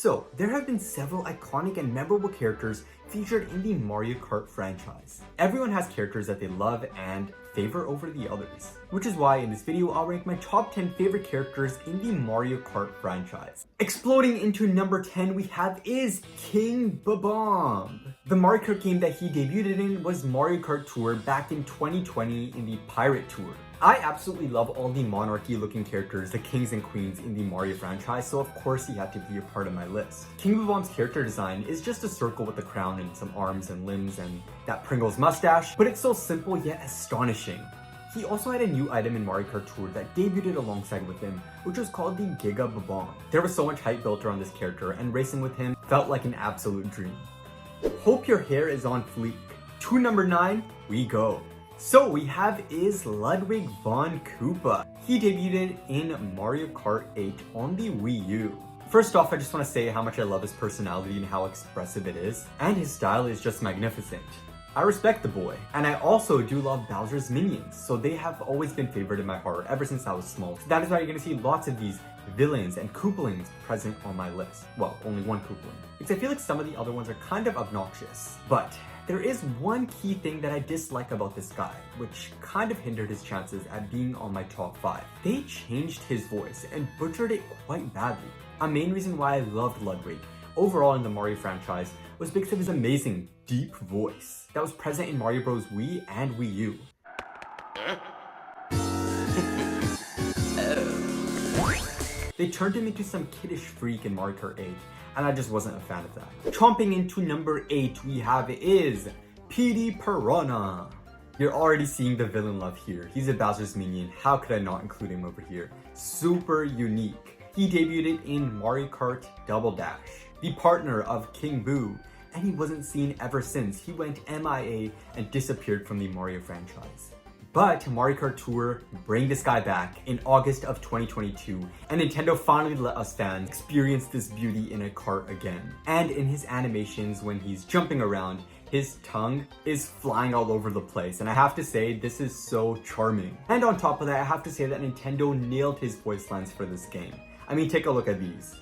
So, there have been several iconic and memorable characters featured in the Mario Kart franchise. Everyone has characters that they love and favor over the others, which is why in this video I'll rank my top 10 favorite characters in the Mario Kart franchise. Exploding into number 10 we have is King Bob-omb. The Mario Kart game that he debuted in was Mario Kart Tour back in 2020 in the Pirate Tour. I absolutely love all the monarchy looking characters, the kings and queens in the Mario franchise, so of course he had to be a part of my list. King Bob-omb's character design is just a circle with a crown and some arms and limbs and that Pringles mustache, but it's so simple yet astonishing. He also had a new item in Mario Kart Tour that debuted alongside with him, which was called the Giga Bob-omb. There was so much hype built around this character, and racing with him felt like an absolute dream. Hope your hair is on fleek. To number 9, we go. So we have is Ludwig von Koopa. He debuted in Mario Kart 8 on the Wii U. First off, I just want to say how much I love his personality and how expressive it is, and his style is just magnificent. I respect the boy, and I also do love Bowser's minions, so they have always been favored in my heart ever since I was small. So that is why you're going to see lots of these villains and Koopalings present on my list. Well, only one Koopaling, because I feel like some of the other ones are kind of obnoxious. But there is one key thing that I dislike about this guy, which kind of hindered his chances at being on my top 5. They changed his voice and butchered it quite badly. A main reason why I loved Ludwig overall in the Mario franchise was because of his amazing, deep voice that was present in Mario Bros. Wii and Wii U. They turned him into some kiddish freak in Mario Kart 8, and I just wasn't a fan of that. Chomping into number 8, we have is PD Piranha. You're already seeing the villain love here. He's a Bowser's minion. How could I not include him over here? Super unique. He debuted in Mario Kart Double Dash, the partner of King Boo, and he wasn't seen ever since. He went MIA and disappeared from the Mario franchise. But Mario Kart Tour bring this guy back in August of 2022, and Nintendo finally let us fans experience this beauty in a kart again. And in his animations when he's jumping around, his tongue is flying all over the place, and I have to say this is so charming. And on top of that, I have to say that Nintendo nailed his voice lines for this game. I mean, take a look at these.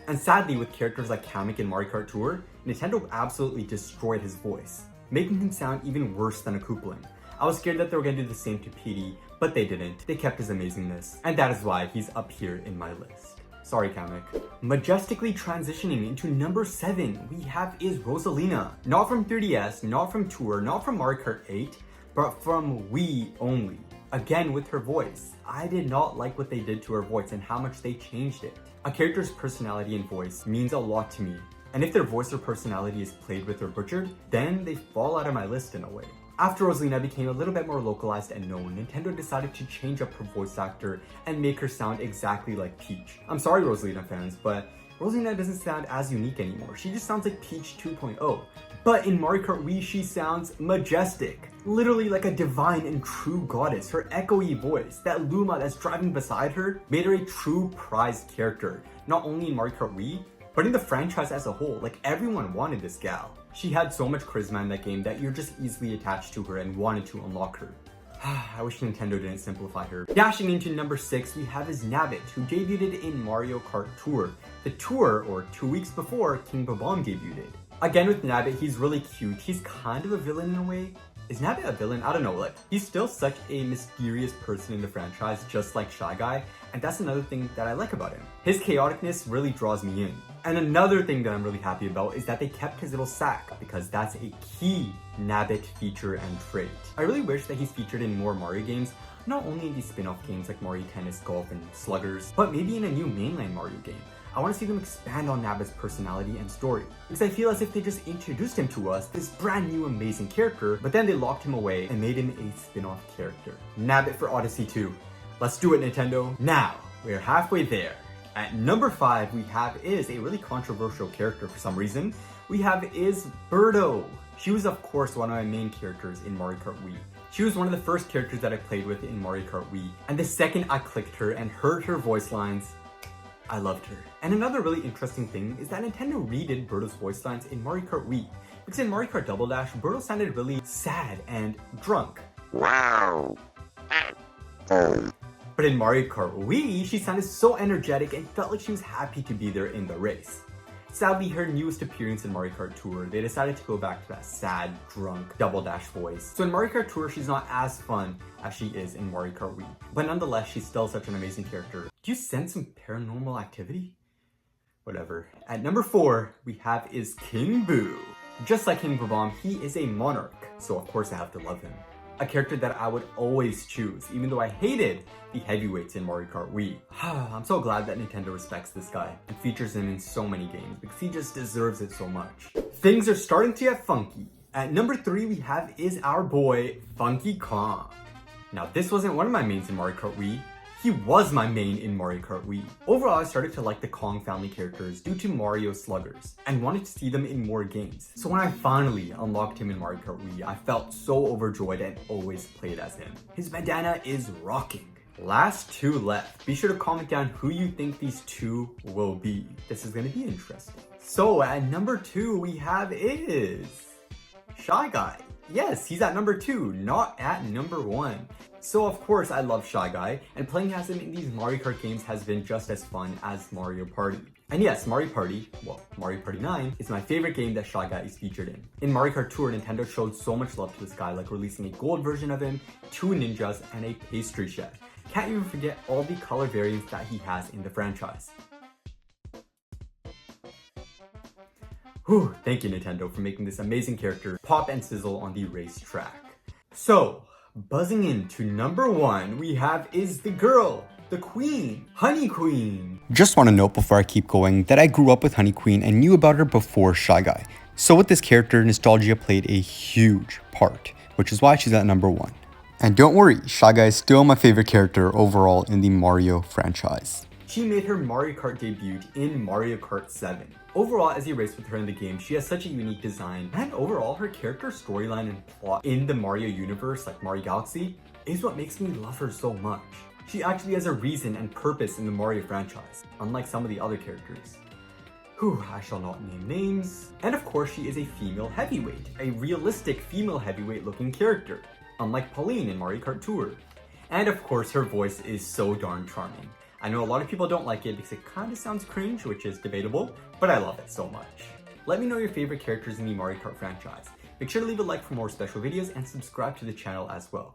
And sadly, with characters like Kamek in Mario Kart Tour, Nintendo absolutely destroyed his voice, making him sound even worse than a Koopaling. I was scared that they were going to do the same to PD, but they didn't. They kept his amazingness, and that is why he's up here in my list. Sorry, Kamek. Majestically transitioning into number 7, we have is Rosalina. Not from 3DS, not from Tour, not from Mario Kart 8, but from Wii only. Again, with her voice. I did not like what they did to her voice and how much they changed it. A character's personality and voice means a lot to me, and if their voice or personality is played with or butchered, then they fall out of my list in a way. After Rosalina became a little bit more localized and known, Nintendo decided to change up her voice actor and make her sound exactly like Peach. I'm sorry Rosalina fans, but Rosalina doesn't sound as unique anymore. She just sounds like Peach 2.0. But in Mario Kart Wii, she sounds majestic. Literally like a divine and true goddess. Her echoey voice, that Luma that's driving beside her, made her a true prized character. Not only in Mario Kart Wii, but in the franchise as a whole. Like, everyone wanted this gal. She had so much charisma in that game that you're just easily attached to her and wanted to unlock her. I wish Nintendo didn't simplify her. Dashing into number 6, we have is Nabbit, who debuted in Mario Kart Tour. The tour, or 2 weeks before King Bob-omb debuted. Again with Nabbit, he's really cute. He's kind of a villain in a way. Is Nabbit a villain? I don't know, like, he's still such a mysterious person in the franchise, just like Shy Guy, and that's another thing that I like about him. His chaoticness really draws me in. And another thing that I'm really happy about is that they kept his little sack, because that's a key Nabbit feature and trait. I really wish that he's featured in more Mario games, not only in these spin-off games like Mario Tennis, Golf, and Sluggers, but maybe in a new mainline Mario game. I want to see them expand on Nabbit's personality and story, because I feel as if they just introduced him to us, this brand new amazing character, but then they locked him away and made him a spin-off character. Nabbit for Odyssey 2. Let's do it, Nintendo. Now, we're halfway there. At number 5, we have is a really controversial character for some reason. We have is Birdo. She was of course one of my main characters in Mario Kart Wii. She was one of the first characters that I played with in Mario Kart Wii, and the second I clicked her and heard her voice lines, I loved her. And another really interesting thing is that Nintendo redid Birdo's voice lines in Mario Kart Wii, because in Mario Kart Double Dash, Birdo sounded really sad and drunk. Wow. But in Mario Kart Wii, she sounded so energetic and felt like she was happy to be there in the race. Sadly, her newest appearance in Mario Kart Tour, they decided to go back to that sad, drunk, double dash voice. So in Mario Kart Tour, she's not as fun as she is in Mario Kart Wii. But nonetheless, she's still such an amazing character. Do you sense some paranormal activity? Whatever. At number 4, we have is King Boo. Just like King Bob-omb, he is a monarch, so of course I have to love him. A character that I would always choose, even though I hated the heavyweights in Mario Kart Wii. I'm so glad that Nintendo respects this guy and features him in so many games because he just deserves it so much. Things are starting to get funky. At number 3, we have is our boy, Funky Kong. Now this wasn't one of my mains in Mario Kart Wii. He was my main in Mario Kart Wii. Overall, I started to like the Kong family characters due to Mario Sluggers and wanted to see them in more games. So when I finally unlocked him in Mario Kart Wii, I felt so overjoyed and always played as him. His bandana is rocking. Last 2 left. Be sure to comment down who you think these 2 will be. This is gonna be interesting. So at number 2, we have is Shy Guy. Yes, he's at number 2, not at number 1. So of course I love Shy Guy, and playing as him in these Mario Kart games has been just as fun as Mario Party. And yes, Mario Party 9 is my favorite game that Shy Guy is featured in. In Mario Kart Tour, Nintendo showed so much love to this guy, like releasing a gold version of him, 2 ninjas, and a pastry chef. Can't even forget all the color variants that he has in the franchise. Whew, thank you Nintendo for making this amazing character pop and sizzle on the racetrack. So, buzzing into number 1, we have is the girl, the queen, Honey Queen. Just want to note before I keep going that I grew up with Honey Queen and knew about her before Shy Guy. So with this character, nostalgia played a huge part, which is why she's at number 1. And don't worry, Shy Guy is still my favorite character overall in the Mario franchise. She made her Mario Kart debut in Mario Kart 7. Overall, as you race with her in the game, she has such a unique design, and overall her character storyline and plot in the Mario universe, like Mario Galaxy, is what makes me love her so much. She actually has a reason and purpose in the Mario franchise, unlike some of the other characters. Whew, I shall not name names. And of course she is a female heavyweight, a realistic female heavyweight looking character, unlike Pauline in Mario Kart Tour. And of course her voice is so darn charming. I know a lot of people don't like it because it kind of sounds cringe, which is debatable, but I love it so much. Let me know your favorite characters in the Mario Kart franchise. Make sure to leave a like for more special videos and subscribe to the channel as well.